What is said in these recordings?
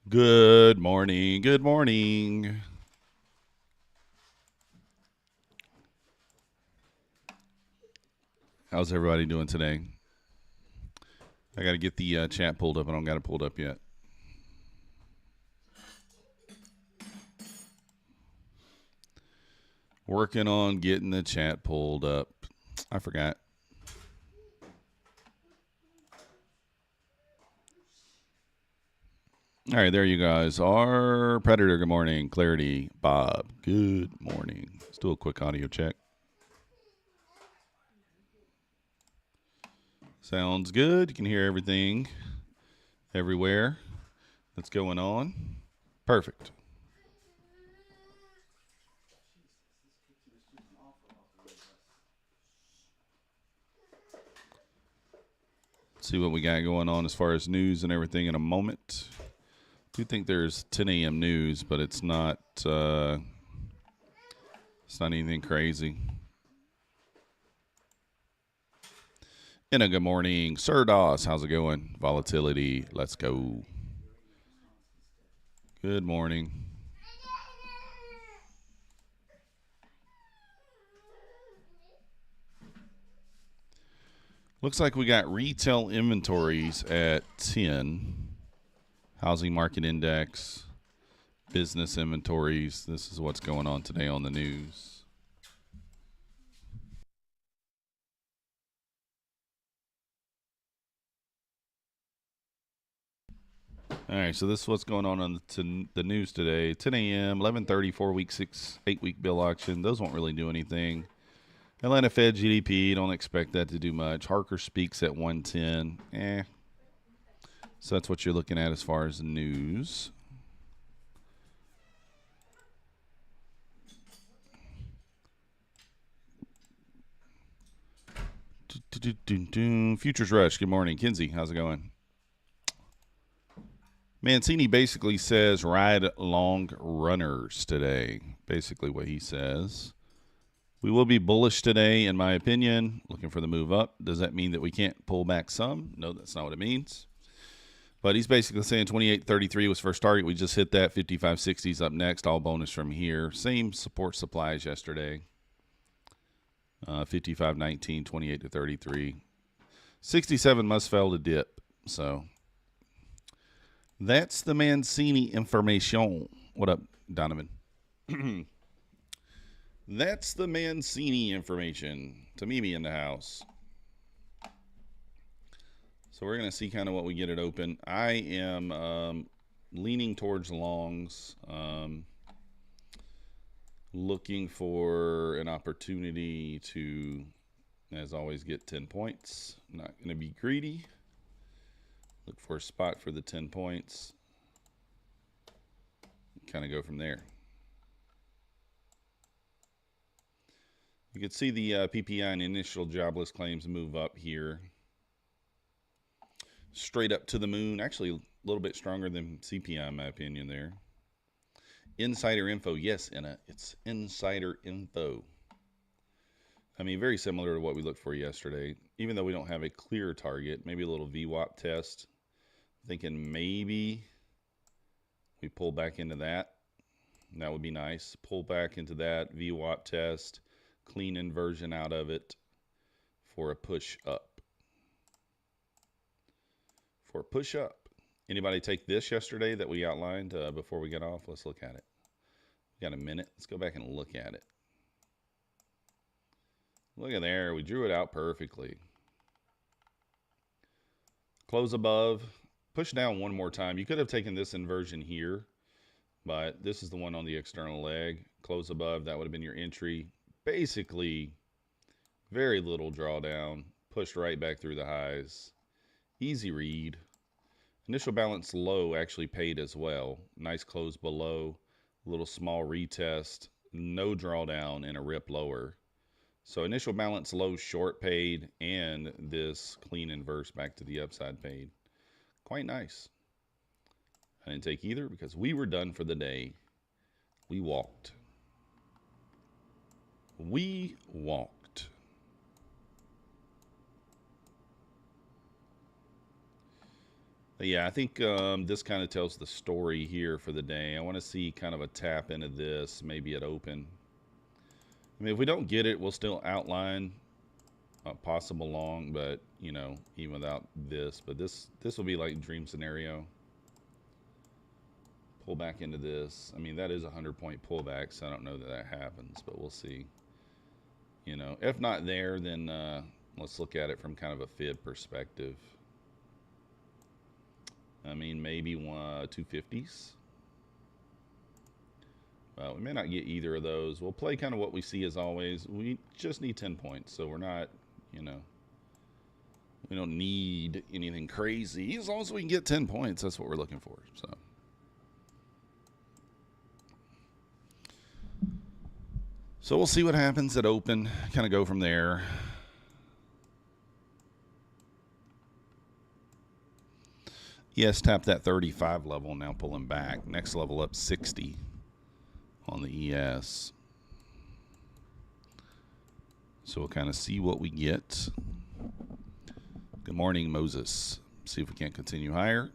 Good morning. Good morning. How's everybody doing today? I got to get the chat pulled up. I don't got it pulled up yet. Working on getting the chat pulled up. I forgot. All right, there you guys are. Predator, good morning. Clarity, Bob, good morning. Let's do a quick audio check. Sounds good. You can hear everything everywhere that's going on. Perfect. See what we got going on as far as news and everything in a moment. I do think there's 10 a.m. news, but it's not anything crazy. And a good morning, Sir Doss. How's it going? Volatility. Let's go. Good morning. Looks like we got retail inventories at 10. Housing market index, business inventories. This is what's going on today on the news. All right, so this is what's going on the news today. 10 a.m., 11:30, 4-week, 8-week bill auction. Those won't really do anything. Atlanta Fed GDP, don't expect that to do much. Harker speaks at 110. So that's what you're looking at as far as the news. Futures Rush, good morning. Kinsey, how's it going? Mancini basically says ride long runners today. Basically what he says. We will be bullish today, in my opinion, looking for the move up. Does that mean that we can't pull back some? No, that's not what it means. But he's basically saying 28.33 was first target. We just hit that. 55.60 is up next. All bonus from here. Same support supply as yesterday. 55.19, 28 to 33. 67 must fail to dip. So that's the Mancini information. What up, Donovan? That's the Mancini information. Tamimi in the house. So we're going to see kind of what we get it open. I am leaning towards longs. Looking for an opportunity to, as always, get 10 points. Not going to be greedy. Look for a spot for the 10 points. Kind of go from there. You can see the PPI and initial jobless claims move up here. Straight up to the moon. Actually, a little bit stronger than CPI, in my opinion, there. Insider info. Yes, it's insider info. I mean, very similar to what we looked for yesterday. Even though we don't have a clear target, maybe a little VWAP test. Thinking maybe we pull back into that. That would be nice. Pull back into that VWAP test. Clean inversion out of it for a push up. For a push up. Anybody take this yesterday that we outlined before we get off? Let's look at it. We got a minute. Let's go back and look at it. Look at there. We drew it out perfectly. Close above. Push down one more time. You could have taken this inversion here, but this is the one on the external leg. Close above. That would have been your entry. Basically, very little drawdown. Pushed right back through the highs. Easy read. Initial balance low actually paid as well. Nice close below. Little small retest. No drawdown and a rip lower. So initial balance low short paid and this clean inverse back to the upside paid. Quite nice. I didn't take either because we were done for the day. We walked. We walked. But yeah, I think this kind of tells the story here for the day. I want to see kind of a tap into this, maybe at open. I mean, if we don't get it, we'll still outline a possible long, but, you know, even without this. But this will be like dream scenario. Pull back into this. I mean, that is a 100-point pullback, so I don't know that that happens, but we'll see. You know, if not there, then let's look at it from kind of a fib perspective. I mean, maybe 250s. Well, we may not get either of those. We'll play kind of what we see as always. We just need 10 points, so we're not, you know, we don't need anything crazy. As long as we can get 10 points, that's what we're looking for. So we'll see what happens at open, kind of go from there. Yes, tap that 35 level, now pulling back. Next level up 60 on the ES. So we'll kind of see what we get. Good morning, Moses. See if we can't continue higher.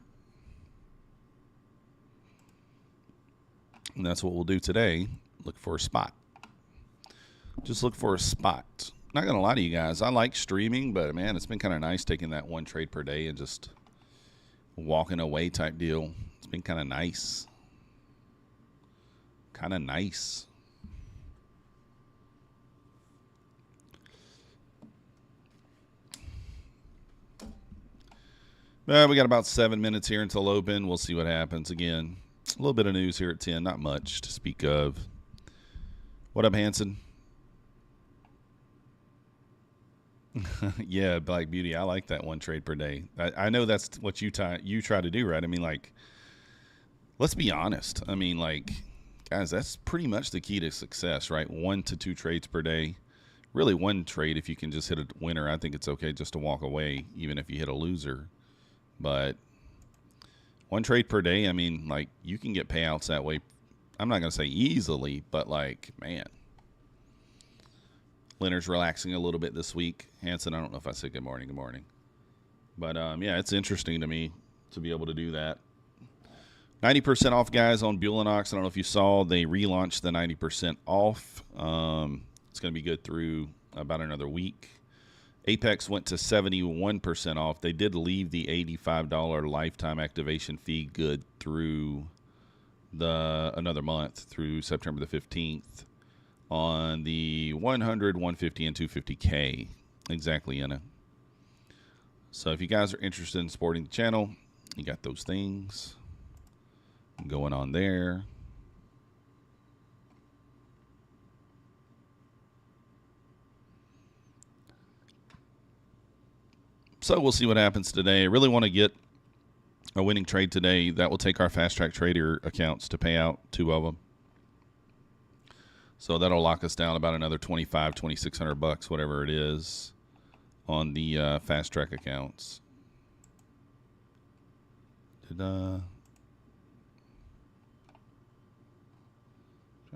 And that's what we'll do today. Look for a spot. Just look for a spot. Not going to lie to you guys. I like streaming, but, man, it's been kind of nice taking that one trade per day and just walking away type deal. It's been kind of nice. Kind of nice. We got about 7 minutes here until open. We'll see what happens. Again, a little bit of news here at 10. Not much to speak of. What up, Hanson? Yeah, Black Beauty. I like that one trade per day. I know that's what you try to do, right? I mean, like, let's be honest. I mean, like, guys, that's pretty much the key to success, right? 1 to 2 trades per day. Really, one trade if you can just hit a winner. I think it's okay just to walk away, even if you hit a loser. But one trade per day, I mean, like, you can get payouts that way. I'm not going to say easily, but, like, man. Leonard's relaxing a little bit this week. Hanson, I don't know if I said good morning. Good morning. But, yeah, it's interesting to me to be able to do that. 90% off, guys, on Bulenox. I don't know if you saw, they relaunched the 90% off. It's going to be good through about another week. APEX went to 71% off. They did leave the $85 lifetime activation fee good through another month, through September the 15th. On the 100, 150, and 250K. Exactly, Anna. So if you guys are interested in supporting the channel, you got those things going on there. So we'll see what happens today. I really want to get a winning trade today. That will take our fast track trader accounts to pay out 2 of them. So that'll lock us down about another $2,600, whatever it is, on the fast track accounts. Trying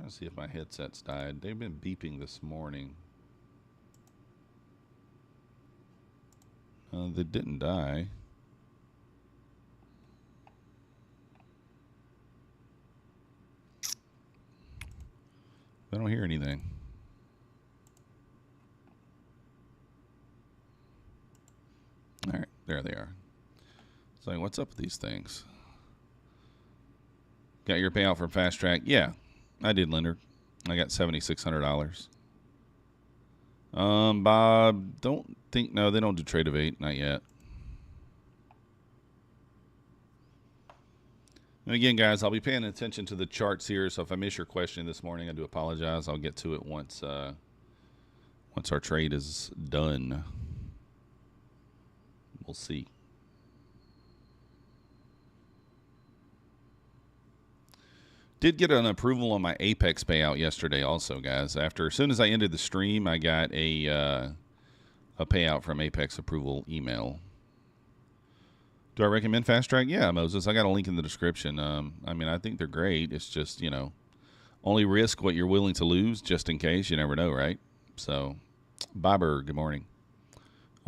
to see if my headset's died. They've been beeping this morning. They didn't die. I don't hear anything. All right, there they are. So what's up with these things? Got your payout from Fast Track? Yeah, I did, Leonard. I got $7,600. Bob, no, they don't do Trade of 8, not yet. And again, guys, I'll be paying attention to the charts here, so if I miss your question this morning, I do apologize. I'll get to it once our trade is done. We'll see. Did get an approval on my Apex payout yesterday also, guys. As soon as I ended the stream, I got a payout from Apex approval email. Do I recommend Fast Track? Yeah, Moses. I got a link in the description. I mean, I think they're great. It's just, you know, only risk what you're willing to lose just in case. You never know, right? So, Bobber, good morning.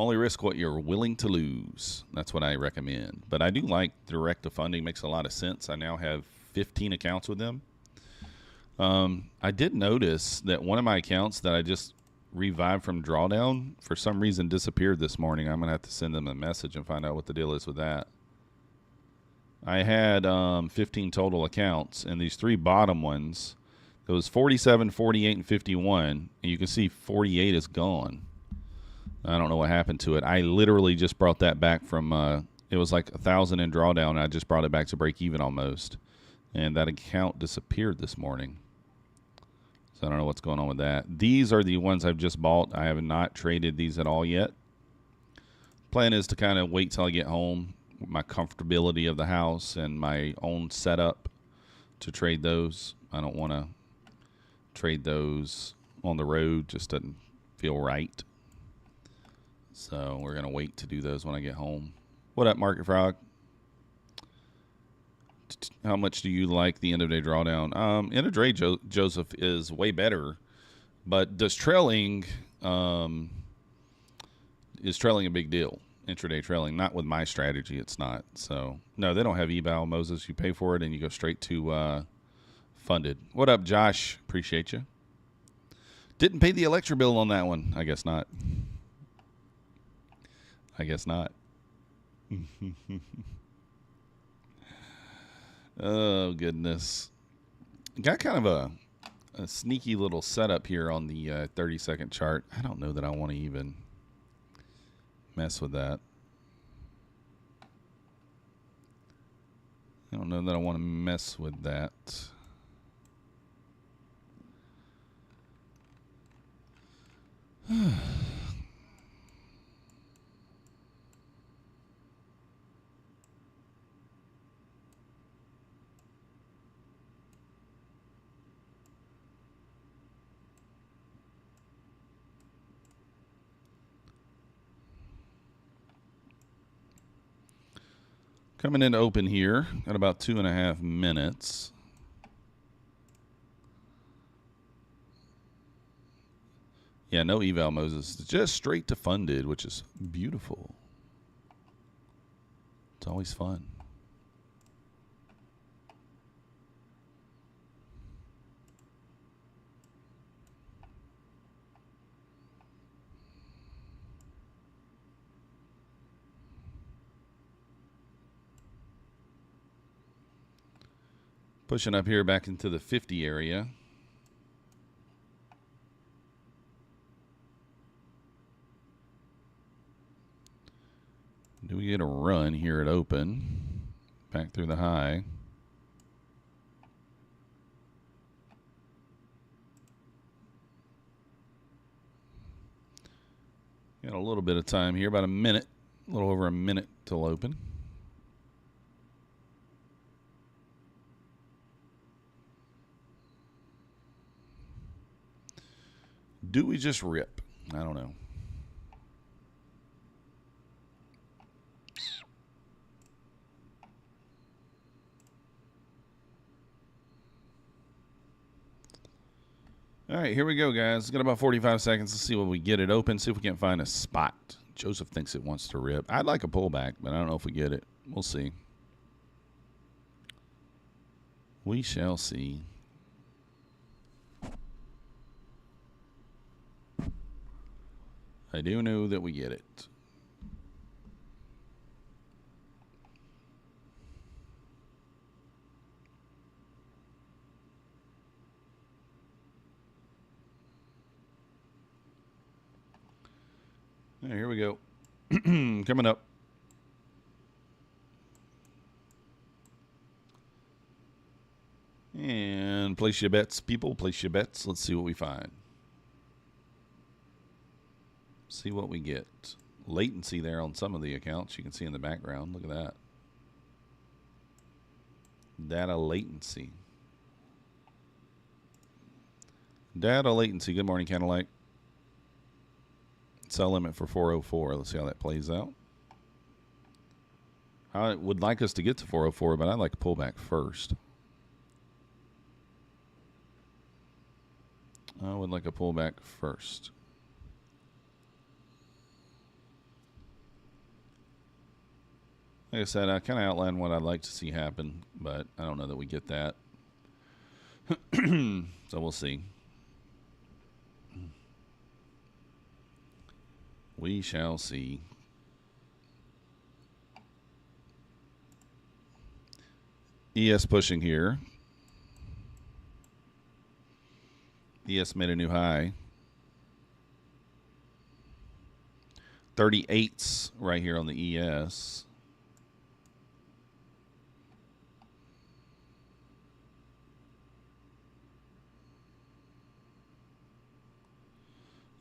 Only risk what you're willing to lose. That's what I recommend. But I do like direct to funding. Makes a lot of sense. I now have 15 accounts with them. I did notice that one of my accounts that I just revived from drawdown for some reason disappeared this morning. I'm going to have to send them a message and find out what the deal is with that. I had 15 total accounts, and these three bottom ones, it was 47, 48, and 51, and you can see 48 is gone. I don't know what happened to it. I literally just brought that back from, it was like 1,000 in drawdown, and I just brought it back to break even almost. And that account disappeared this morning. So I don't know what's going on with that. These are the ones I've just bought. I have not traded these at all yet. Plan is to kind of wait till I get home, my comfortability of the house and my own setup to trade those. I don't want to trade those on the road. Just doesn't feel right. So we're going to wait to do those when I get home. What up, Market Frog? How much do you like the end of day drawdown? End of day, Joseph, is way better, but does trailing is trailing a big deal? Intraday trailing, not with my strategy, it's not. So no, they don't have eval, Moses. You pay for it and you go straight to funded. What up, Josh? Appreciate you. Didn't pay the electric bill on that one. I guess not. I guess not. Oh, goodness. Got kind of a sneaky little setup here on the 30-second chart. I don't know that I want to even mess with that. I don't know that I want to mess with that. Coming in open here at about 2.5 minutes. Yeah, no eval, Moses. Just straight to funded, which is beautiful. It's always fun. Pushing up here back into the 50 area. Do we get a run here at open? Back through the high. Got a little bit of time here, about a minute, a little over a minute till open. Do we just rip? I don't know. All right, here we go, guys. Got about 45 seconds to see what we get it open, see if we can find a spot. Joseph thinks it wants to rip. I'd like a pullback, but I don't know if we get it. We'll see. We shall see. I do know that we get it. Right, here we go. Coming up. And place your bets, people. Place your bets. Let's see what we find. See what we get. Latency there on some of the accounts. You can see in the background. Look at that. Data latency. Data latency. Good morning, Candlelight. Sell limit for 404. Let's see how that plays out. I would like us to get to 404, but I'd like to pull back first. I would like a pullback first. Like I said, I kind of outlined what I'd like to see happen, but I don't know that we get that. So we'll see. We shall see. ES pushing here. ES made a new high. 38s right here on the ES.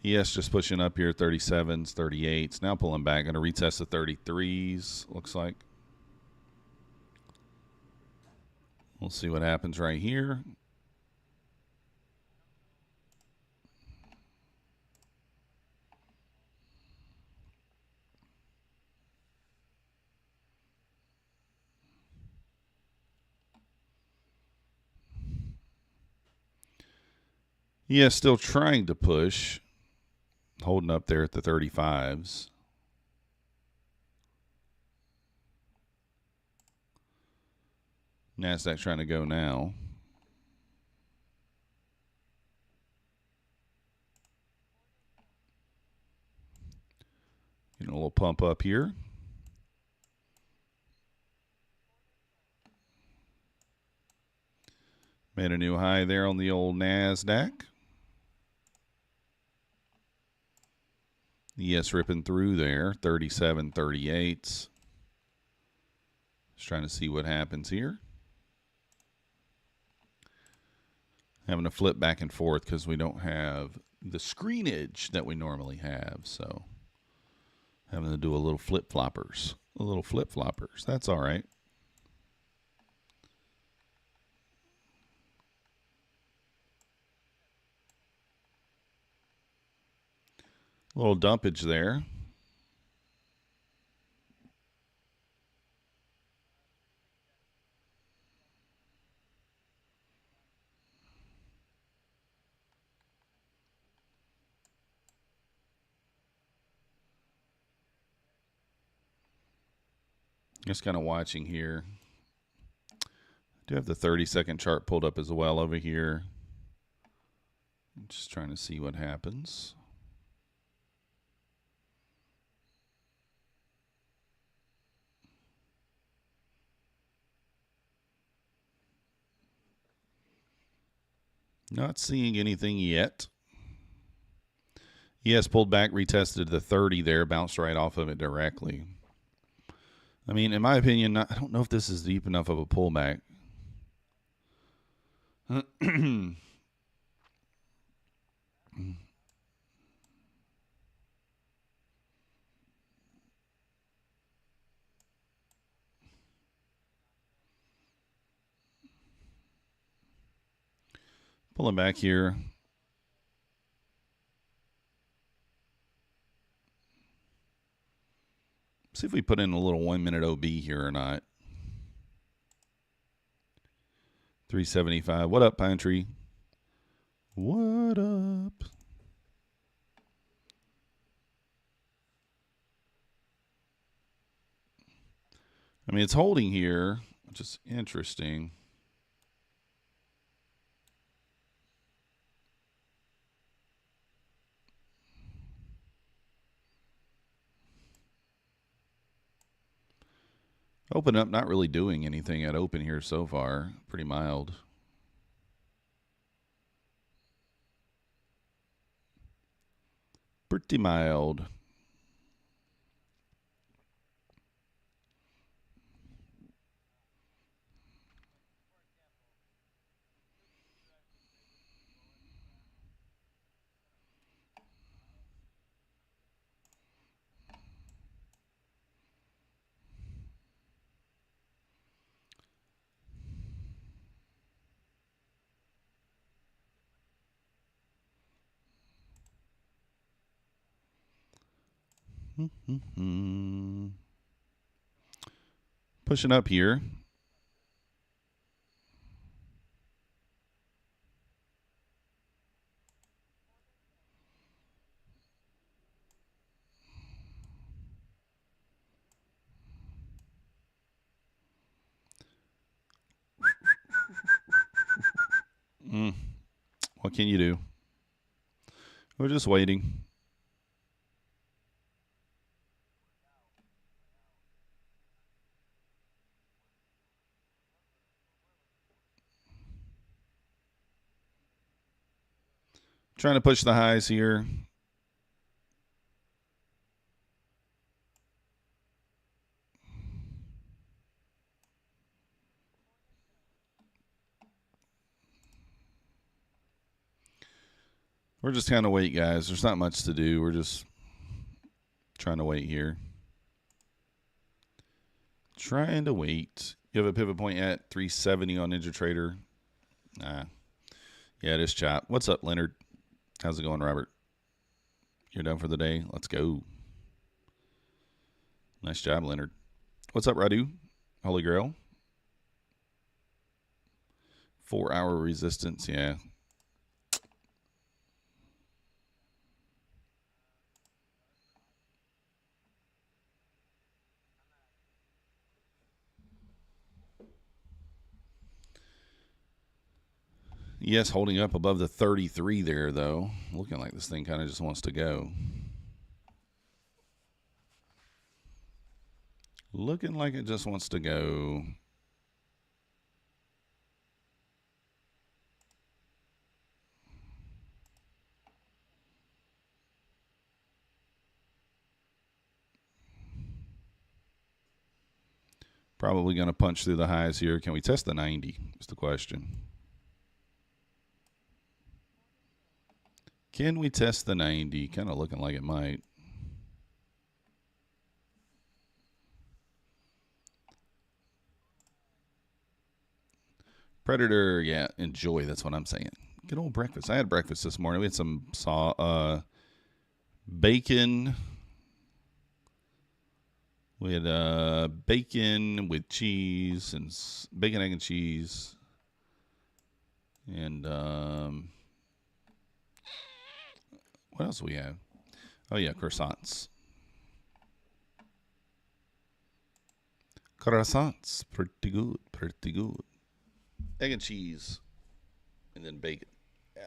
ES just pushing up here, 37s, 38s. Now pulling back. Going to retest the 33s, looks like. We'll see what happens right here. ES still trying to push. Holding up there at the 35s. Nasdaq trying to go now. Getting a little pump up here. Made a new high there on the old Nasdaq. ES ripping through there, 37, 38s. Just trying to see what happens here. Having to flip back and forth because we don't have the screenage that we normally have. So having to do a little flip-floppers. That's all right. A little dumpage there. Just kind of watching here. I do have the 30-second chart pulled up as well over here. Just trying to see what happens. Not seeing anything yet. Yes, pulled back, retested the 30 there, bounced right off of it directly. I mean, in my opinion, I don't know if this is deep enough of a pullback. Pulling back here. See if we put in a little 1-minute OB here or not. 375. What up, Pine Tree? What up? I mean, it's holding here, which is interesting. Open up, not really doing anything at open here so far. Pretty mild. Pretty mild. Pushing up here. What can you do? We're just waiting. Trying to push the highs here. We're just kind of wait, guys. There's not much to do. We're just trying to wait here. Trying to wait. You have a pivot point at 370 on NinjaTrader. Nah. Yeah, it is chop. What's up, Leonard? How's it going, Robert? You're done for the day? Let's go. Nice job, Leonard. What's up, Radu? Holy Grail. 4-hour resistance, yeah. Yes, holding up above the 33 there, though. Looking like this thing kind of just wants to go. Looking like it just wants to go. Probably going to punch through the highs here. Can we test the 90? Is the question. Can we test the 90? Kind of looking like it might. Predator, yeah, enjoy. That's what I'm saying. Good old breakfast. I had breakfast this morning. We had some bacon. We had bacon with cheese and bacon, egg, and cheese. And what else do we have? Oh, yeah, croissants. Croissants. Pretty good. Pretty good. Egg and cheese. And then bacon. Yeah.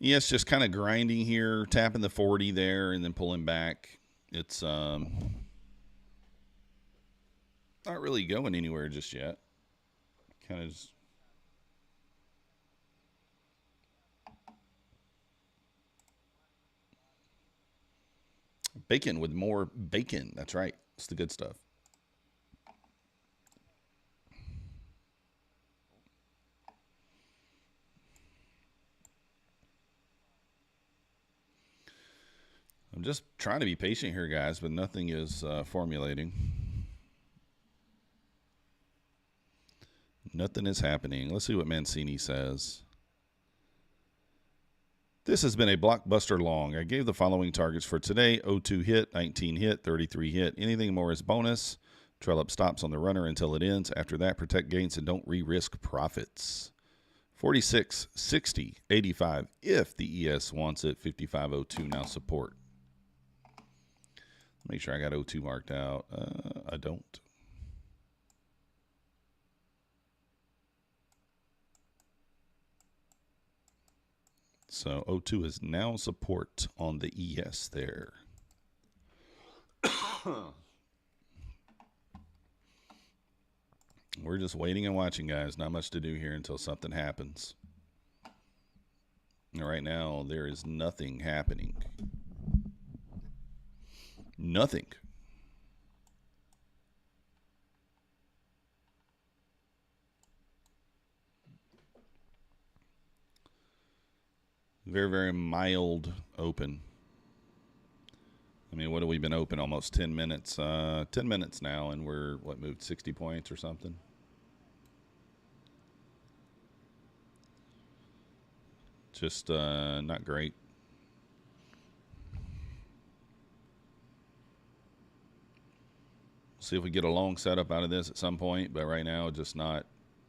Yeah, it's just kind of grinding here, tapping the 40 there, and then pulling back. It's not really going anywhere just yet. Kind of just... Bacon with more bacon. That's right. It's the good stuff. I'm just trying to be patient here, guys, but nothing is formulating. Nothing is happening. Let's see what Mancini says. This has been a blockbuster long. I gave the following targets for today. 02 hit, 19 hit, 33 hit. Anything more is bonus. Trail up stops on the runner until it ends. After that, protect gains and don't re-risk profits. 46, 60, 85 if the ES wants it. 5502 now support. Make sure I got 02 marked out. I don't. So 02 is now support on the ES there. We're just waiting and watching, guys. Not much to do here until something happens. And right now, there is nothing happening. Nothing. Very, very mild open. I mean, what have we been open? Almost 10 minutes. 10 minutes now, and we're, what, moved 60 points or something? Just not great. See if we get a long setup out of this at some point, but right now, just not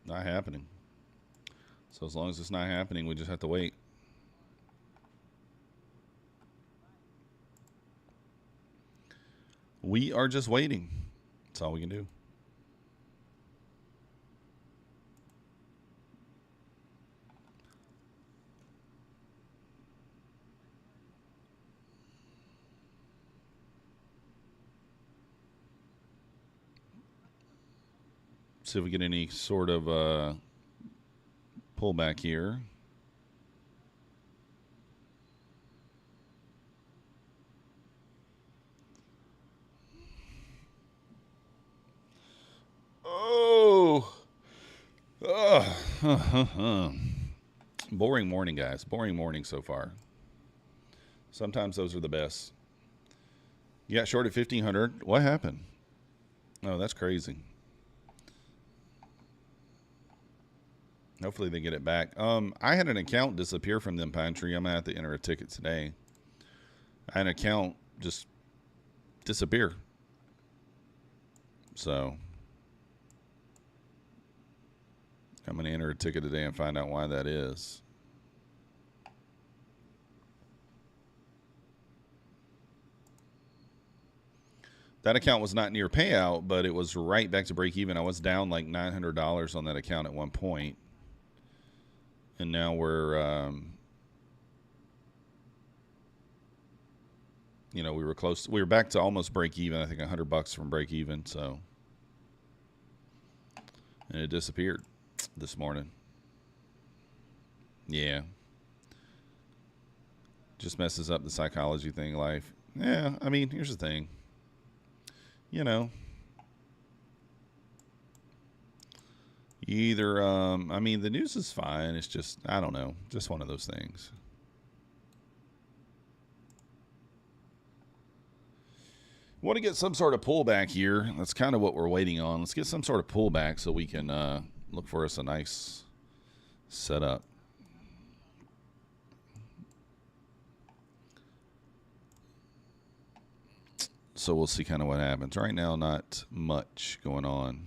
happening. So as long as it's not happening, we just have to wait. We are just waiting. That's all we can do. See if we get any sort of pullback here. Oh. Boring morning, guys. Boring morning so far. Sometimes those are the best. You got short at 1,500. What happened? Oh, that's crazy. Hopefully they get it back. I had an account disappear from them, Pine Tree. I'm going to have to enter a ticket today. I had an account just disappear. So I'm going to enter a ticket today and find out why that is. That account was not near payout, but it was right back to break even. I was down like $900 on that account at one point. And now we're, you know, we were close. We were back to almost break even. I think $100 from break even. So, and it disappeared this morning. Yeah. Just messes up the psychology thing, life. Yeah, I mean, here's the thing. You know, either, I mean, the news is fine. It's just, I don't know, just one of those things. Want to get some sort of pullback here. That's kind of what we're waiting on. Let's get some sort of pullback so we can look for us a nice setup. So we'll see kind of what happens. Right now, not much going on.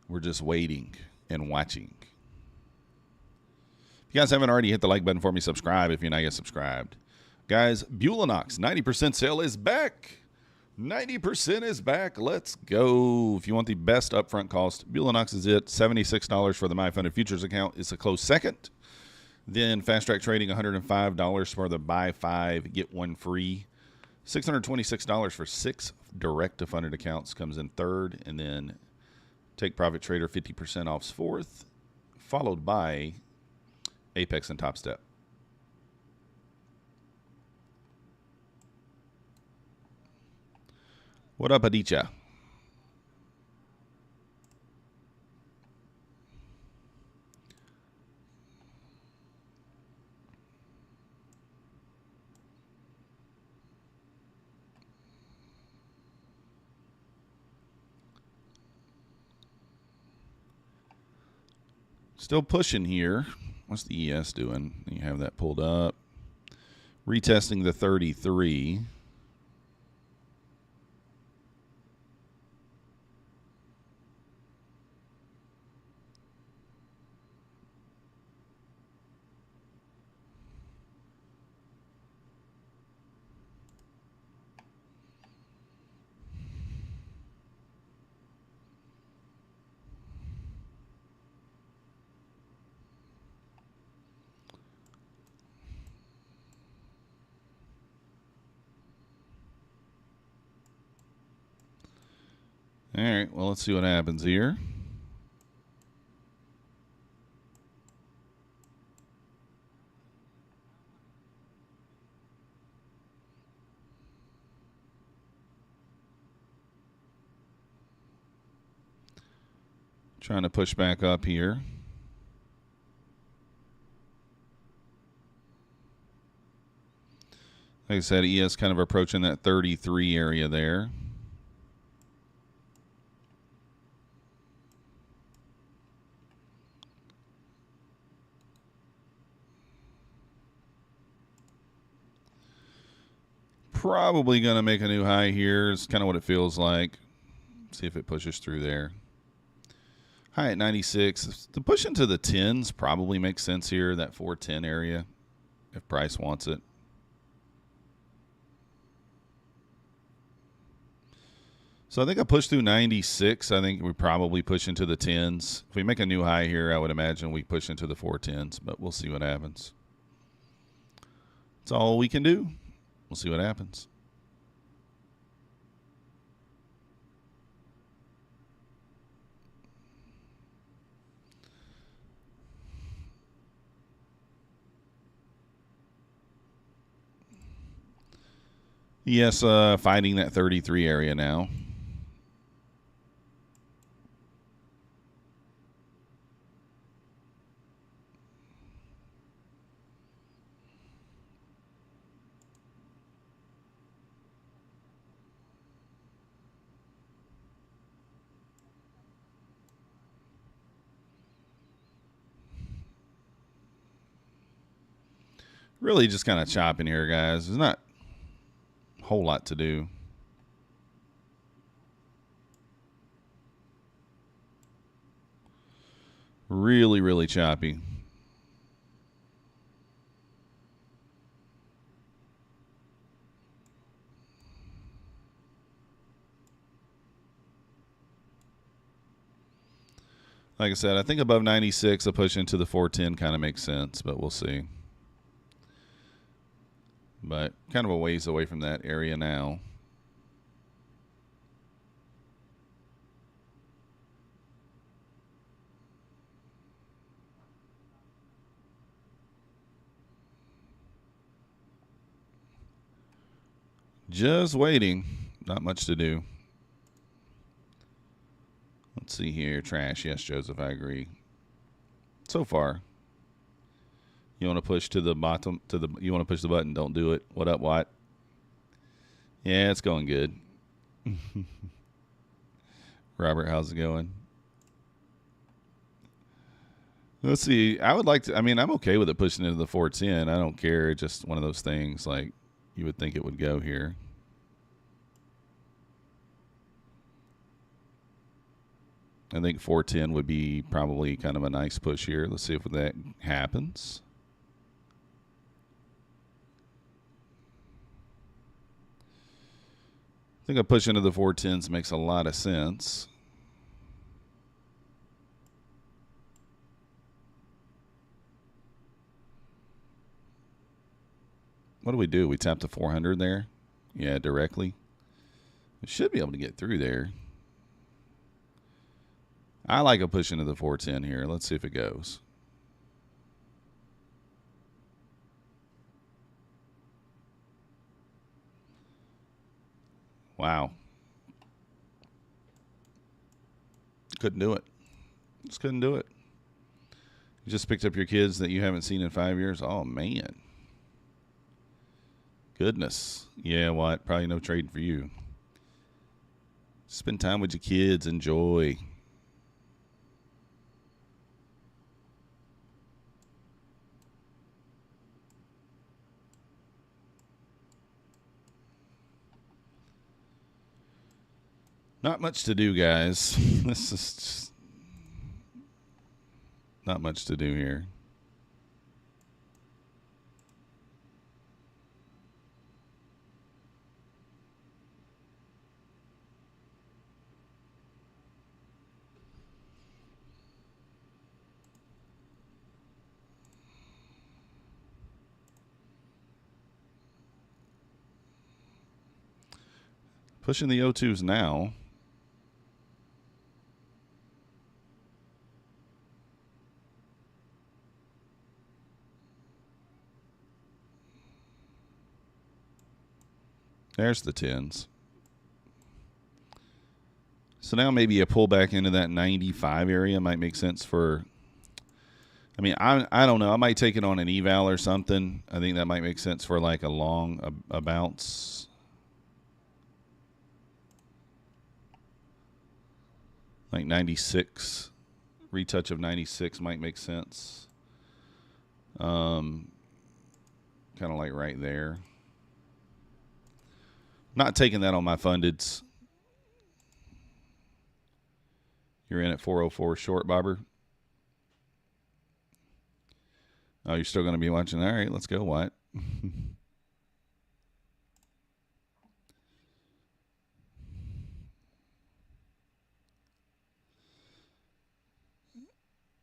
We're just waiting and watching. If you guys haven't already, hit the like button for me. Subscribe if you're not yet subscribed. Guys, Bulenox 90% sale is back. 90% is back. Let's go. If you want the best upfront cost, Bulenox is it. $76 for the MyFunded Futures account. It's a close second. Then Fast Track Trading, $105 for the buy 5, get 1 free. $626 for 6 direct-to-funded accounts comes in third. And then Take Profit Trader, 50% off's fourth, followed by Apex and Topstep. What up, Aditya? Still pushing here. What's the ES doing? You have that pulled up. Retesting the 33. All right, well, let's see what happens here. Trying to push back up here. Like I said, ES kind of approaching that 33 area there. Probably going to make a new high here. It's kind of what it feels like. See if it pushes through there. High at 96. The push into the 10s probably makes sense here, that 410 area, if price wants it. So I think I pushed through 96. I think we probably push into the 10s. If we make a new high here, I would imagine we push into the 410s, but we'll see what happens. That's all we can do. We'll see what happens. Yes, fighting that 33 area now. Really just kind of chopping here, guys. There's not a whole lot to do. Really, really choppy. Like I said, I think above 96, a push into the 410 kind of makes sense, but we'll see. But kind of a ways away from that area now. Just waiting. Not much to do. Let's see here. Trash. Yes, Joseph, I agree. So far. You want to push to the bottom, you want to push the button, don't do it. What up, Watt? Yeah, it's going good. Robert, how's it going? Let's see. I would like to, I'm okay with it pushing into the 410. I don't care. It's just one of those things, like, you would think it would go here. I think 410 would be probably kind of a nice push here. Let's see if that happens. I think a push into the 410s makes a lot of sense. What do? We tap the 400 there? Yeah, directly. We should be able to get through there. I like a push into the 410 here. Let's see if it goes. Wow. Couldn't do it. Just couldn't do it. You just picked up your kids that you haven't seen in 5 years. Oh, man. Goodness. Yeah, what? Probably no trade for you. Spend time with your kids. Enjoy. Not much to do, guys. This is just not much to do here. Pushing the O2s now. There's the 10s. So now maybe a pullback into that 95 area might make sense for, I don't know. I might take it on an eval or something. I think that might make sense for like a long a bounce. Like 96. Retouch of 96 might make sense. Kind of like right there. Not taking that on my fundeds. You're in at 404 short, Bobber. Oh, you're still going to be watching. All right, let's go, White.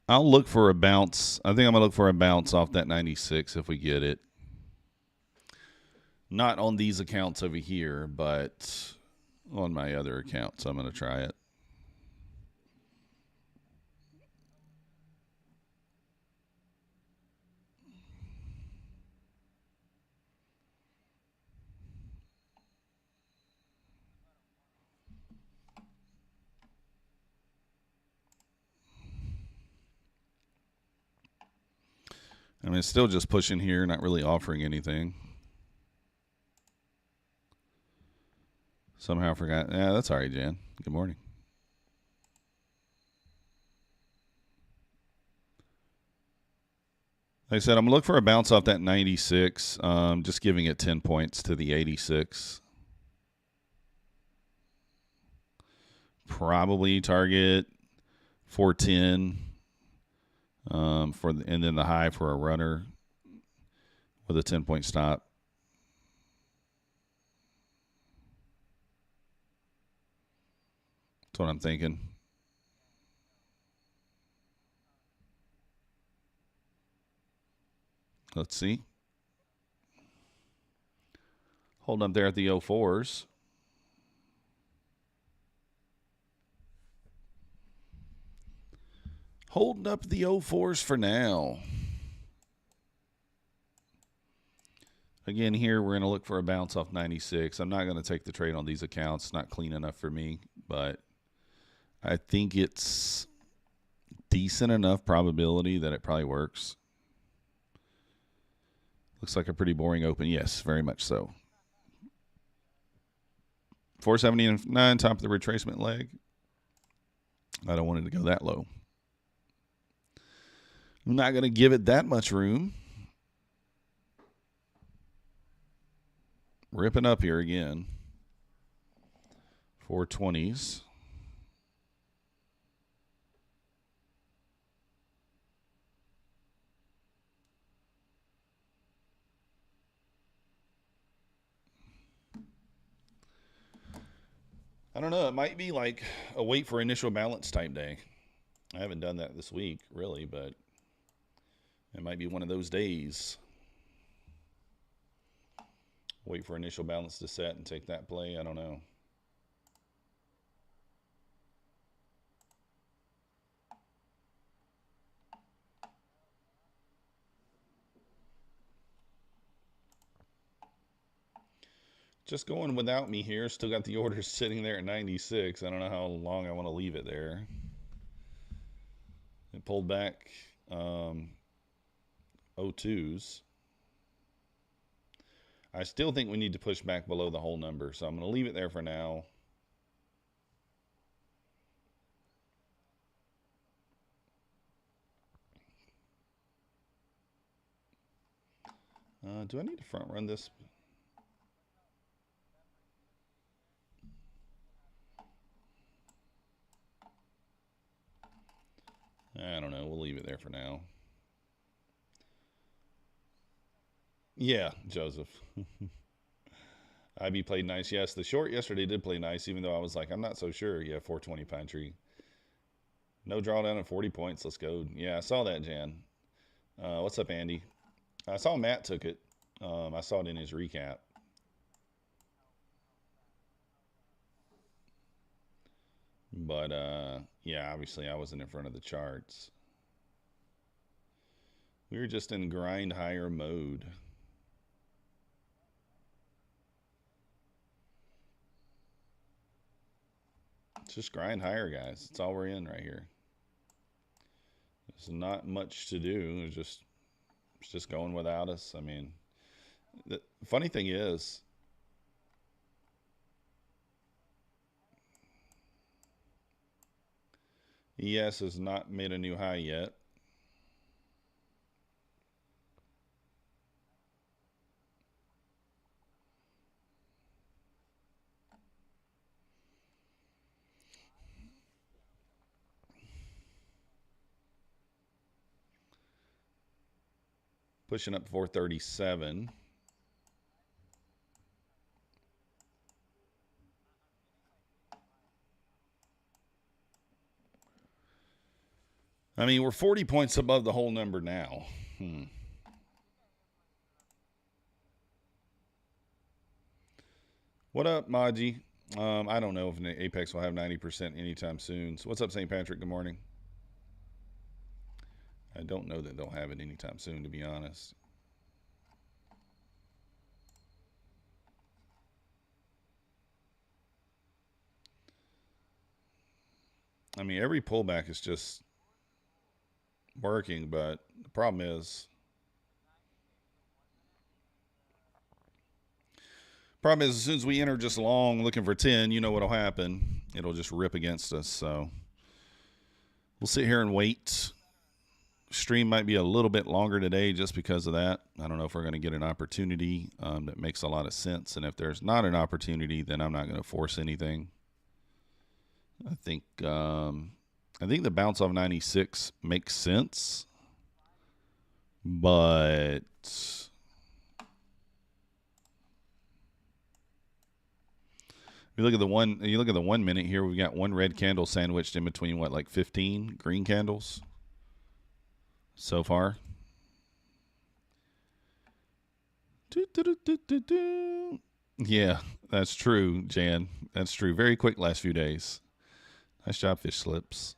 I'll look for a bounce. I think I'm going to look for a bounce off that 96 if we get it. Not on these accounts over here, but on my other accounts, I'm going to try it. I mean, it's still just pushing here, not really offering anything. Somehow forgot. Yeah, that's all right, Jan. Good morning. Like I said, I'm going to look for a bounce off that 96, just giving it 10 points to the 86. Probably target 410 and then the high for a runner with a 10-point stop. That's what I'm thinking. Let's see. Hold up there at the 04s. Holding up the 04s for now. Again, here we're going to look for a bounce off 96. I'm not going to take the trade on these accounts. It's not clean enough for me, but I think it's decent enough probability that it probably works. Looks like a pretty boring open. Yes, very much so. 479, top of the retracement leg. I don't want it to go that low. I'm not going to give it that much room. Ripping up here again. 420s. I don't know. It might be like a wait for initial balance type day. I haven't done that this week, really, but it might be one of those days. Wait for initial balance to set and take that play. I don't know. Just going without me here. Still got the orders sitting there at 96. I don't know how long I want to leave it there. It pulled back 02s. I still think we need to push back below the whole number, so I'm going to leave it there for now. Do I need to front run this? I don't know. We'll leave it there for now. Yeah, Joseph. IB played nice. Yes, the short yesterday did play nice, even though I was like, I'm not so sure. Yeah, 420 Pine Tree. No drawdown at 40 points. Let's go. Yeah, I saw that, Jan. What's up, Andy? I saw Matt took it. I saw it in his recap. But, yeah, obviously I wasn't in front of the charts. We were just in grind higher mode. It's just grind higher, guys. That's all we're in right here. There's not much to do. It's just going without us. I mean, the funny thing is, ES has not made a new high yet. Pushing up 437. I mean, we're 40 points above the whole number now. What up, Maji? I don't know if Apex will have 90% anytime soon. So what's up, St. Patrick? Good morning. I don't know that they'll have it anytime soon, to be honest. I mean, every pullback is just working, but the problem is as soon as we enter just long looking for 10, you know what'll happen. It'll just rip against us. So we'll sit here and wait. Stream might be a little bit longer today just because of that. I don't know if we're going to get an opportunity that makes a lot of sense. And if there's not an opportunity, then I'm not going to force anything. I think the bounce off 96 makes sense, but if you look at the 1 minute here, we've got one red candle sandwiched in between what, like 15 green candles so far. Yeah, that's true, Jan. That's true. Very quick last few days. Nice job, fish slips.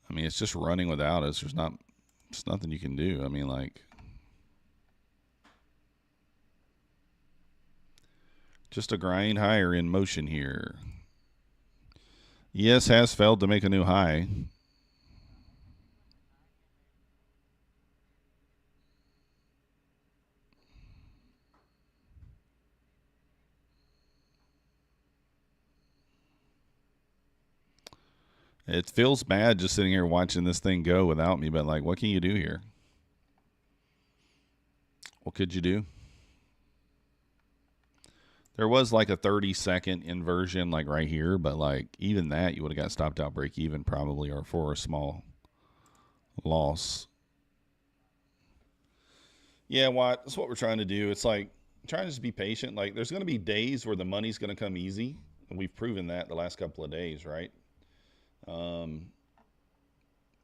I mean, it's just running without us. There's nothing you can do. I mean, like, just a grind higher in motion here. Yes, has failed to make a new high. It feels bad just sitting here watching this thing go without me, but like, what can you do here? What could you do? There was like a 30-second inversion like right here, but like even that you would have got stopped out break even probably, or for a small loss. Yeah, Watt, that's what we're trying to do. It's like trying to just be patient. Like there's going to be days where the money's going to come easy, and we've proven that the last couple of days, right?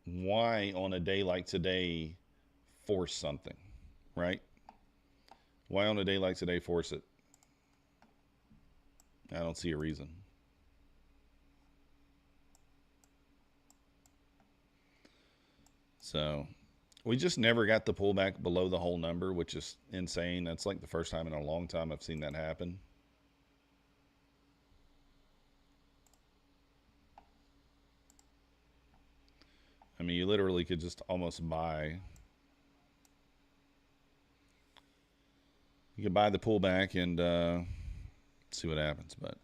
Why on a day like today force something, right? Why on a day like today force it? I don't see a reason. So we just never got the pullback below the whole number, which is insane. That's like the first time in a long time I've seen that happen. I mean, you literally could just almost buy. You could buy the pullback and see what happens, but.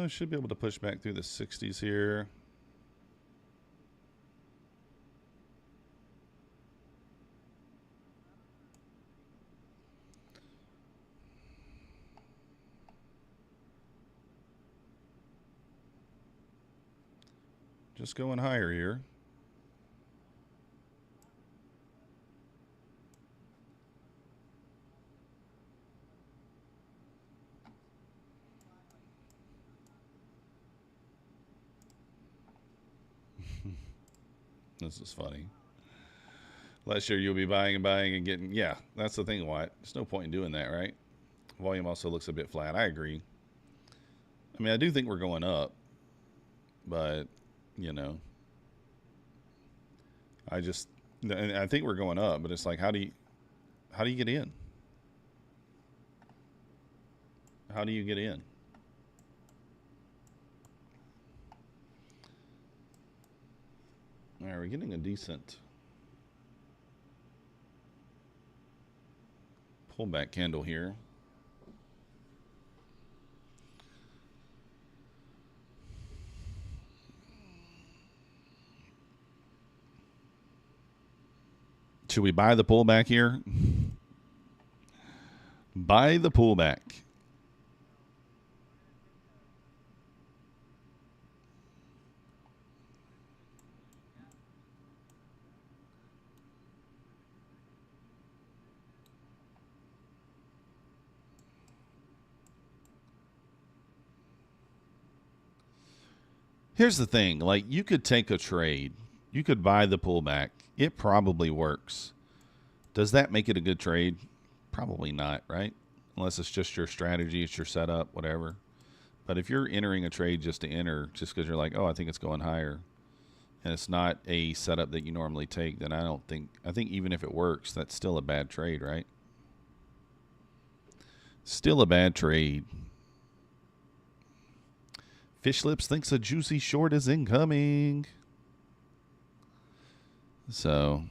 Should be able to push back through the 60s here. Just going higher here. This is funny. Last year you'll be buying and buying and getting. Yeah, that's the thing, Wyatt. There's no point in doing that, right? Volume also looks a bit flat. I agree. I mean, I do think we're going up, but, you know, I think we're going up, but it's like, how do you get in? How do you get in? All right, we're getting a decent pullback candle here. Should we buy the pullback here? Buy the pullback. Here's the thing, like you could take a trade, you could buy the pullback. It probably works. Does that make it a good trade? Probably not, right? Unless it's just your strategy, it's your setup, whatever. But if you're entering a trade just to enter, just because you're like, oh, I think it's going higher, and it's not a setup that you normally take, then I think even if it works, that's still a bad trade, right? Still a bad trade. Fish Lips thinks a juicy short is incoming. So,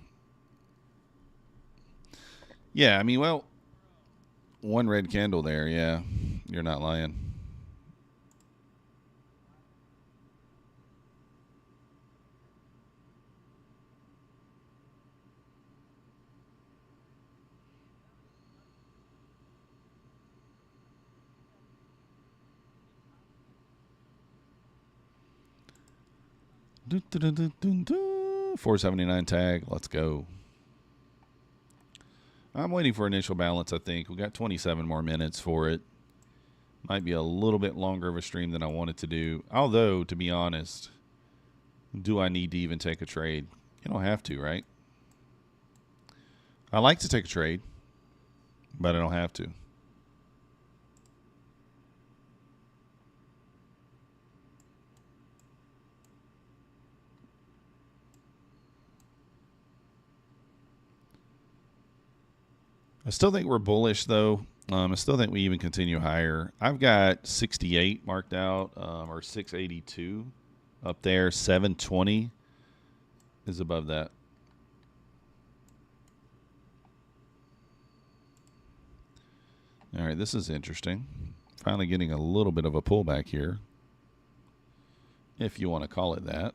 yeah, I mean, well, one red candle there, yeah. You're not lying. Do, do, do, do, do, do. 479 tag. Let's go. I'm waiting for initial balance, I think. We got 27 more minutes for it. Might be a little bit longer of a stream than I wanted to do. Although, to be honest, do I need to even take a trade? You don't have to, right? I like to take a trade, but I don't have to. I still think we're bullish, though. I still think we even continue higher. I've got 68 marked out, or 682 up there. 720 is above that. All right, this is interesting. Finally getting a little bit of a pullback here, if you want to call it that.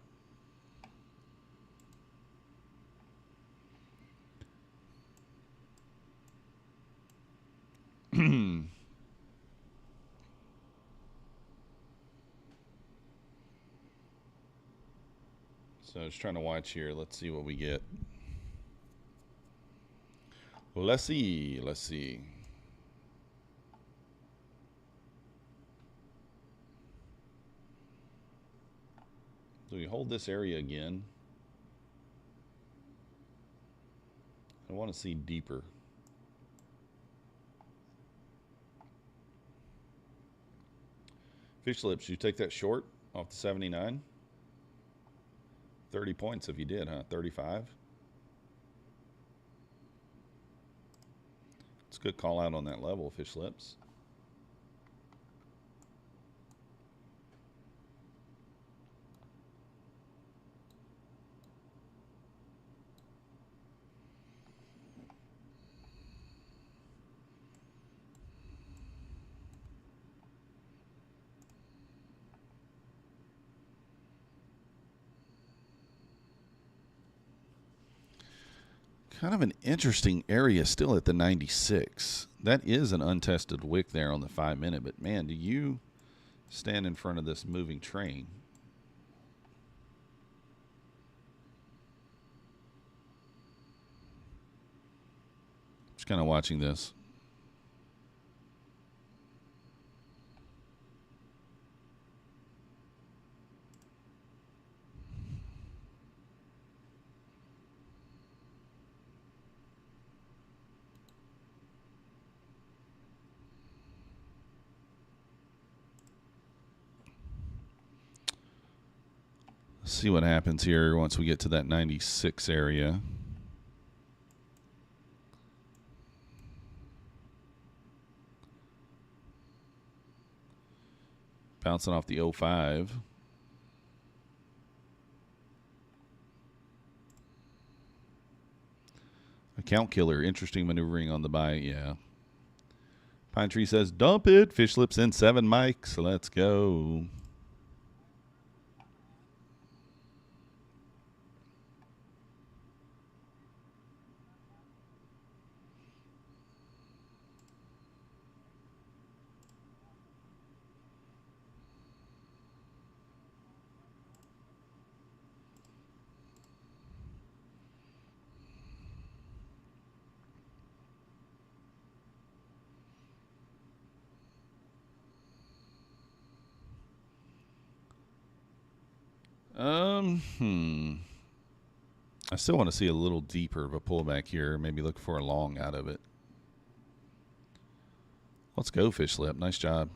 So just trying to watch here. Let's see what we get. Let's see. Let's see. So we hold this area again. I want to see deeper. Fish Lips, you take that short off the 79? 30 points if you did, huh? 35? It's a good call out on that level, Fish Lips. Kind of an interesting area still at the 96. That is an untested wick there on the 5-minute, but man, do you stand in front of this moving train? Just kind of watching this. See what happens here once we get to that 96 area. Bouncing off the 05. Account killer. Interesting maneuvering on the buy. Yeah. Pine Tree says, dump it. Fish lips in 7 mics. Let's go. I still want to see a little deeper of a pullback here. Maybe look for a long out of it. Let's go, fish lip. Nice job.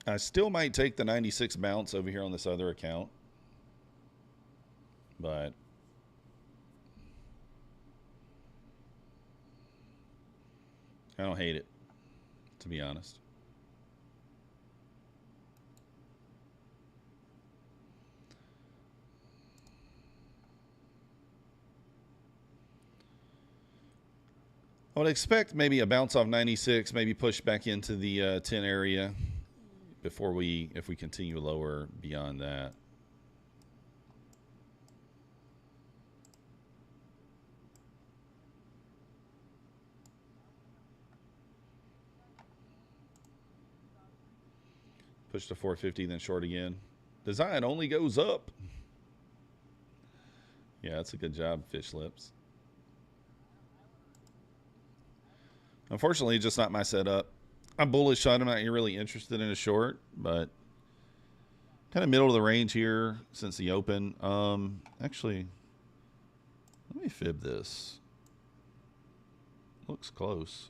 I still might take the 96 bounce over here on this other account. But I don't hate it, to be honest. I would expect maybe a bounce off 96, maybe push back into the 10 area before if we continue lower beyond that. Push to 450, then short again. Design only goes up. Yeah, that's a good job, fish lips. Unfortunately, just not my setup. I'm bullish on him. I'm not really interested in a short, but kind of middle of the range here since the open. Actually, let me fib this. Looks close.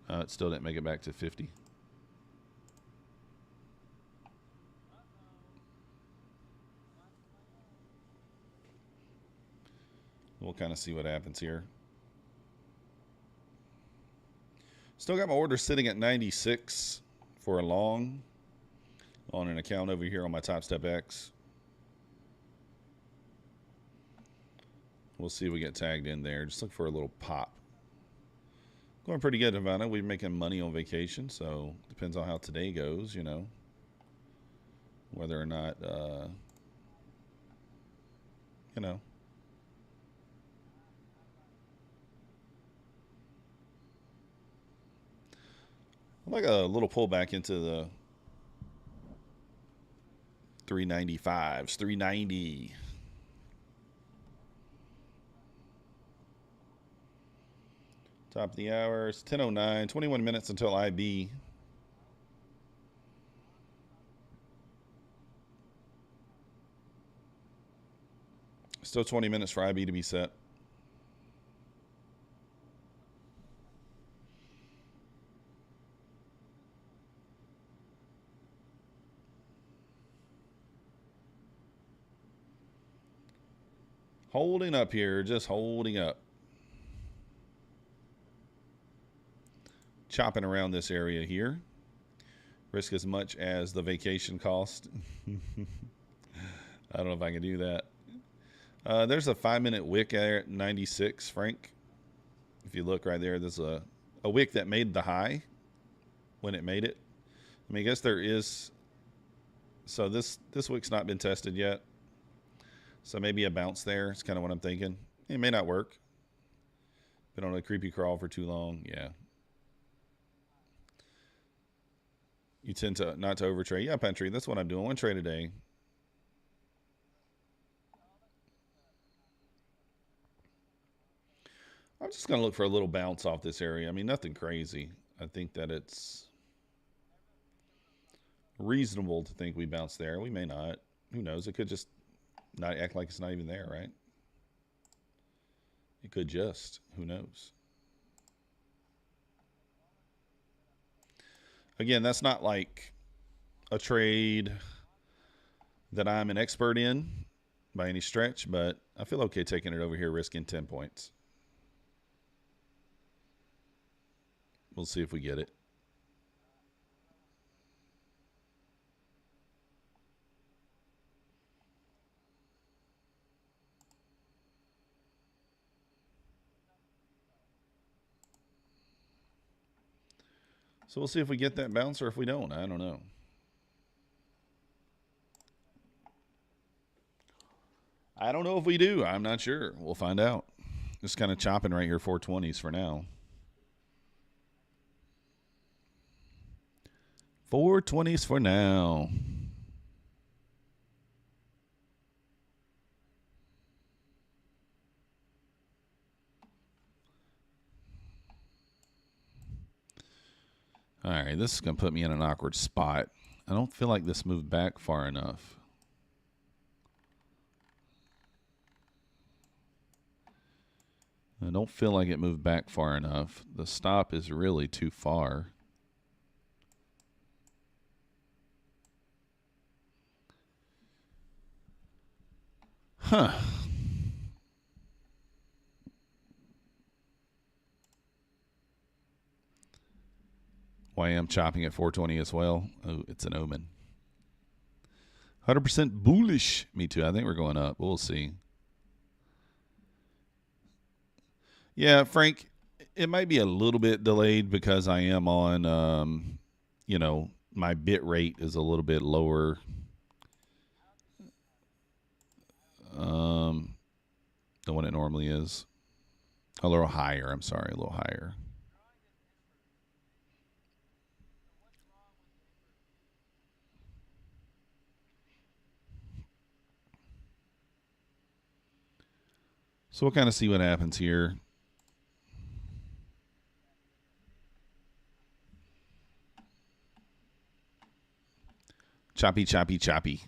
It still didn't make it back to 50. We'll kind of see what happens here. Still got my order sitting at 96 for a long on an account over here on my Topstep X. We'll see if we get tagged in there. Just look for a little pop. Going pretty good, Havana. We're making money on vacation, so depends on how today goes, you know. Whether or not, you know. I'd like a little pullback into the 395s, 390. Top of the hour, it's 10:09, 21 minutes until IB. Still 20 minutes for IB to be set. Holding up here, just holding up. Chopping around this area here. Risk as much as the vacation cost. I don't know if I can do that. There's a 5-minute wick there at 96, Frank. If you look right there, there's a wick that made the high when it made it. I mean, I guess there is. So this wick's not been tested yet. So maybe a bounce there. It's kind of what I'm thinking. It may not work. Been on a creepy crawl for too long. Yeah. You tend to not to overtrade. Yeah, Pantry. That's what I'm doing. 1 trade a day. I'm just going to look for a little bounce off this area. I mean, nothing crazy. I think that it's reasonable to think we bounce there. We may not. Who knows? It could just not act like it's not even there, right? It could just. Who knows? Again, that's not like a trade that I'm an expert in. by any stretch, but I feel okay taking it over here, risking 10 points. We'll see if we get it. So we'll see if we get that bounce or if we don't. I don't know. I don't know if we do. I'm not sure. We'll find out. Just kind of chopping right here, 420s for now. 420s for now. All right, this is going to put me in an awkward spot. I don't feel like this moved back far enough. I don't feel like it moved back far enough. The stop is really too far. Huh. YM chopping at 420 as well. Oh, it's an omen. 100% bullish. Me too. I think we're going up. We'll see. Yeah, Frank, it might be a little bit delayed because I am on, you know, my bit rate is a little bit lower. Than what it normally is. A little higher. I'm sorry, a little higher. So we'll kind of see what happens here. Choppy, choppy, choppy.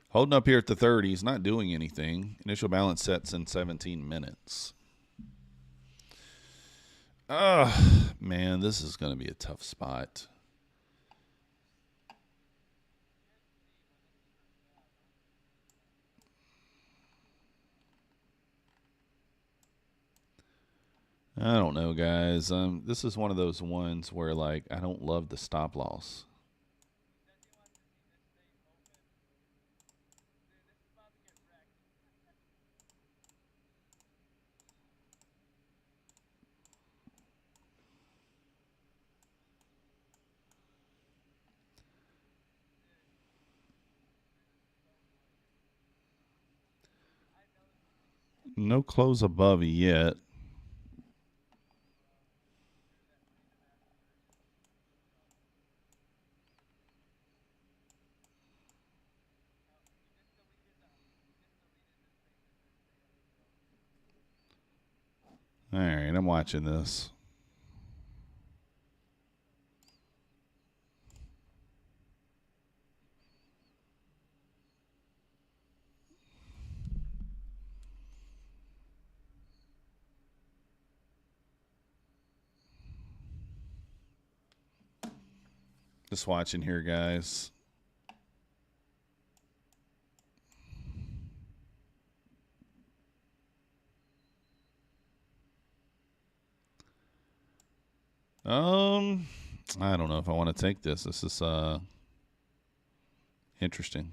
Holding up here at the 30s, not doing anything. Initial balance sets in 17 minutes. Man, this is going to be a tough spot. I don't know, guys. This is one of those ones where, like, I don't love the stop loss. No close above yet. All right, I'm watching this. Just watching here, guys. I don't know if I want to take this. This is interesting.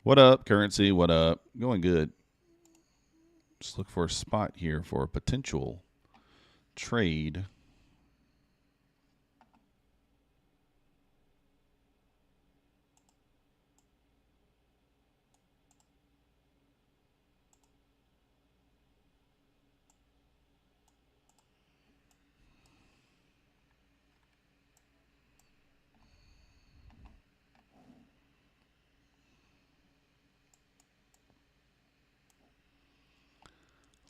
What up, currency? What up? Going good. Just look for a spot here for a potential trade.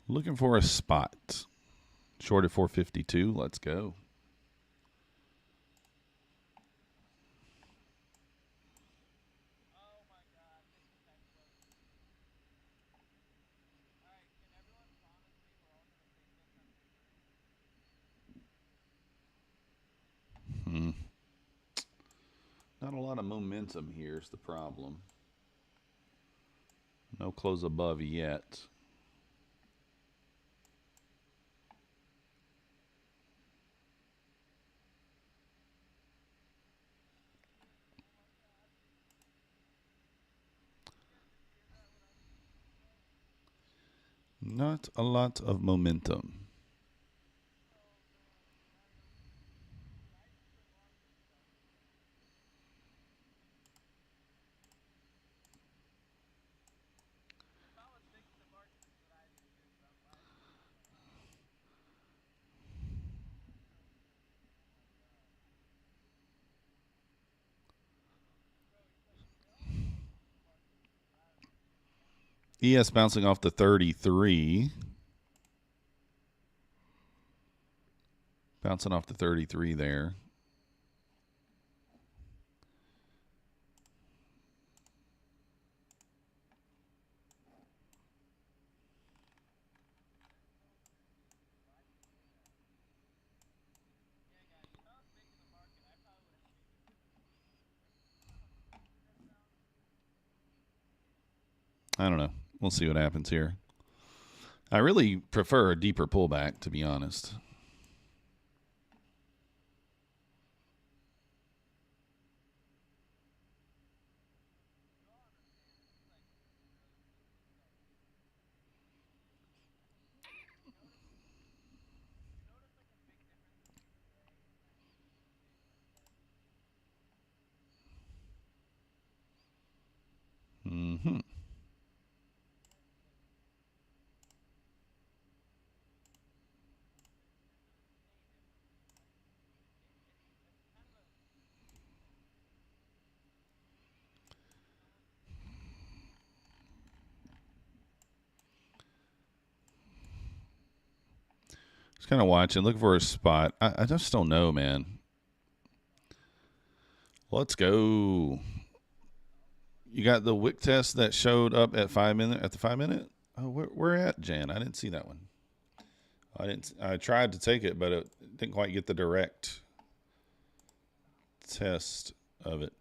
Looking for a spot. Short at 452. Let's go. Not a lot of momentum here is the problem. No close above yet. Not a lot of momentum. ES bouncing off the 33. Bouncing off the 33 there. I don't know. We'll see what happens here. I really prefer a deeper pullback, to be honest. Mm-hmm. Just kind of watching, looking for a spot. I just don't know, man. Let's go. You got the wick test that showed up at 5 minute at the 5 minute. Oh, where at, Jan? I didn't see that one. I tried to take it, but it didn't quite get the direct test of it.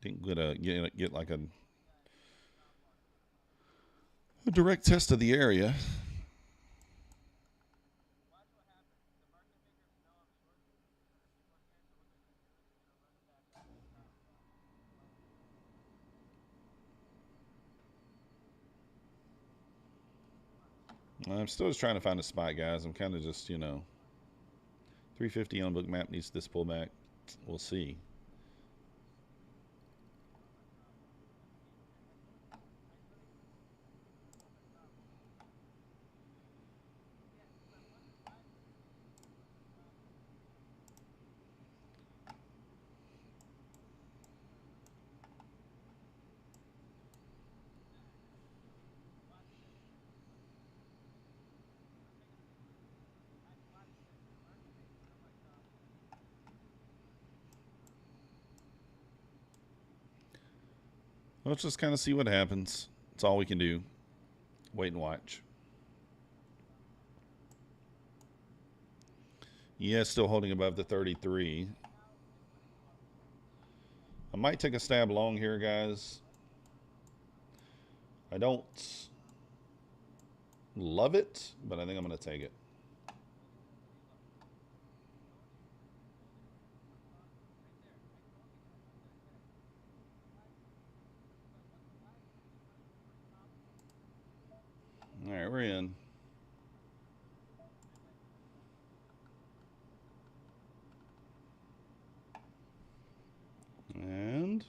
Didn't get like a direct test of the area. I'm still just trying to find a spot, guys. I'm kind of just, 350 on book map needs this pullback. We'll see. Let's just kind of see what happens. That's all we can do. Wait and watch. Yeah, still holding above the 33. I might take a stab long here, guys. I don't love it, but I think I'm going to take it. All right, we're in. And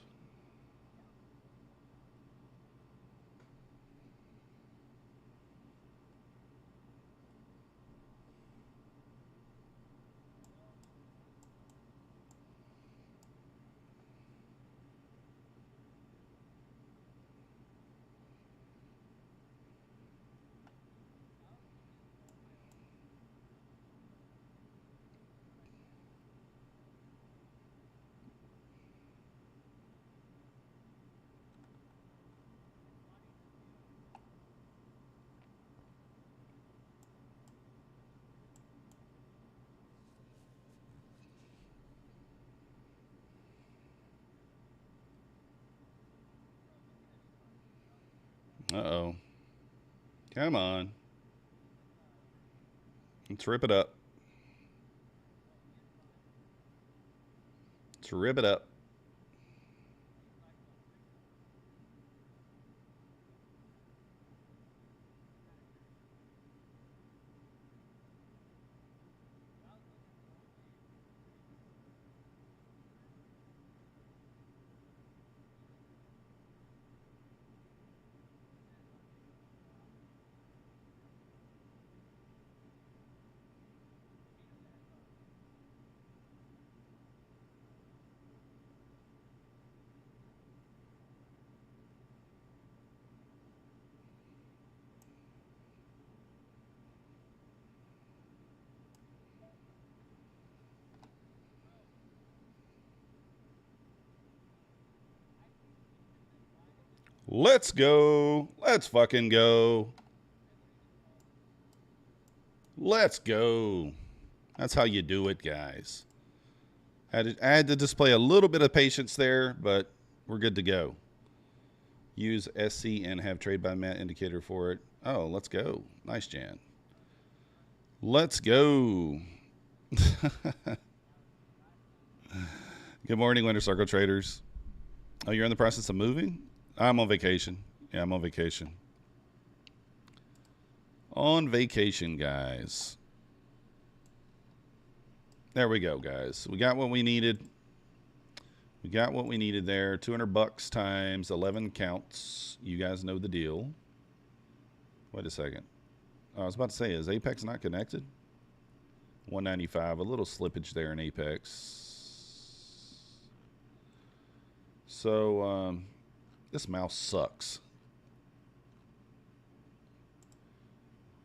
Uh-oh. Come on. Let's rip it up. Let's rip it up. Let's go. Let's fucking go. Let's go. That's how you do it, guys. I had to display a little bit of patience there, but we're good to go. Use SC and have trade by mat indicator for it. Oh, let's go. Nice, Jan. Let's go. Good morning, Winter Circle traders. Oh, you're in the process of moving? I'm on vacation. Yeah, I'm on vacation. On vacation, guys. There we go, guys. We got what we needed. We got what we needed there. $200 times 11 counts. You guys know the deal. Wait a second. I was about to say, is Apex not connected? 195. A little slippage there in Apex. So, this mouse sucks.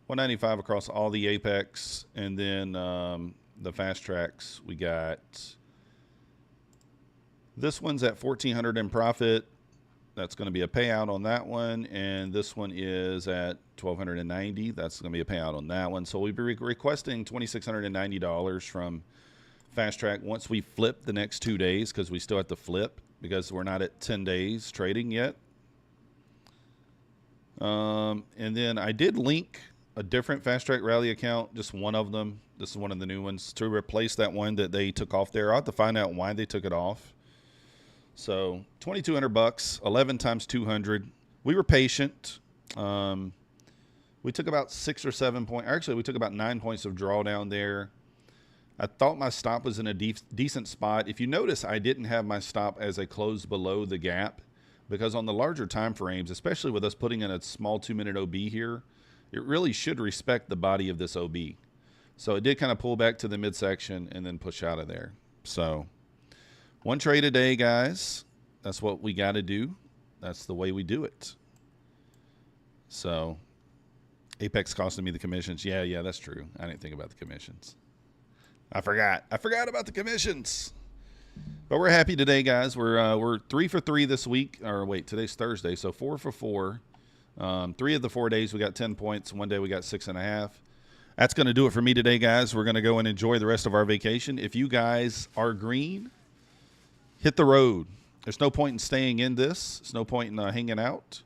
195 across all the Apex, and then the fast tracks. We got this one's at 1,400 in profit. That's going to be a payout on that one, and this one is at 1,290. That's going to be a payout on that one. So we'll be requesting $2,690 from fast track once we flip the next 2 days, because we still have to flip because we're not at 10 days trading yet. And then I did link a different fast track rally account, just one of them. This is one of the new ones to replace that one that they took off there. I'll have to find out why they took it off. So $2,200, 11 times 200. We were patient. We took about 6 or 7 points. Actually, we took about 9 points of drawdown there. I thought my stop was in a decent spot. If you notice, I didn't have my stop as a close below the gap, because on the larger time frames, especially with us putting in a small 2-minute OB here, it really should respect the body of this OB. So it did kind of pull back to the midsection and then push out of there. So one trade a day, guys. That's what we got to do. That's the way we do it. So Apex costing me the commissions. Yeah, that's true. I didn't think about the commissions. I forgot about the commissions. But we're happy today, guys. We're 3 for 3 this week. Or wait, today's Thursday, so 4 for 4. 3 of the 4 days we got 10 points. One day we got 6.5. That's going to do it for me today, guys. We're going to go and enjoy the rest of our vacation. If you guys are green, hit the road. There's no point in staying in this. There's no point in hanging out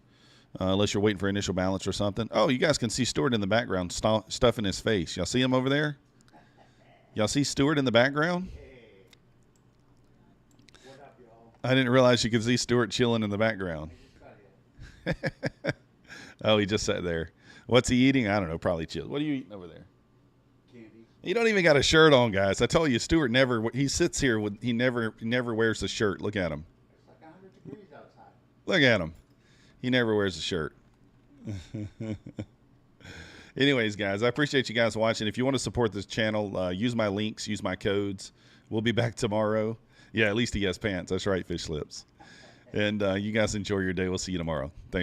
unless you're waiting for initial balance or something. Oh, you guys can see Stuart in the background stuffing his face. Y'all see him over there? Y'all see Stuart in the background? Hey. What up, y'all? I didn't realize you could see Stuart chilling in the background. Oh, he just sat there. What's he eating? I don't know. Probably chill. What are you eating over there? Candy. You don't even got a shirt on, guys. I told you, Stuart never. He sits here with. He never wears a shirt. Look at him. It's like 100 degrees outside. Look at him. He never wears a shirt. Anyways, guys, I appreciate you guys watching. If you want to support this channel, use my links, use my codes. We'll be back tomorrow. Yeah, at least he has pants. That's right, fish lips. And you guys enjoy your day. We'll see you tomorrow. Thanks.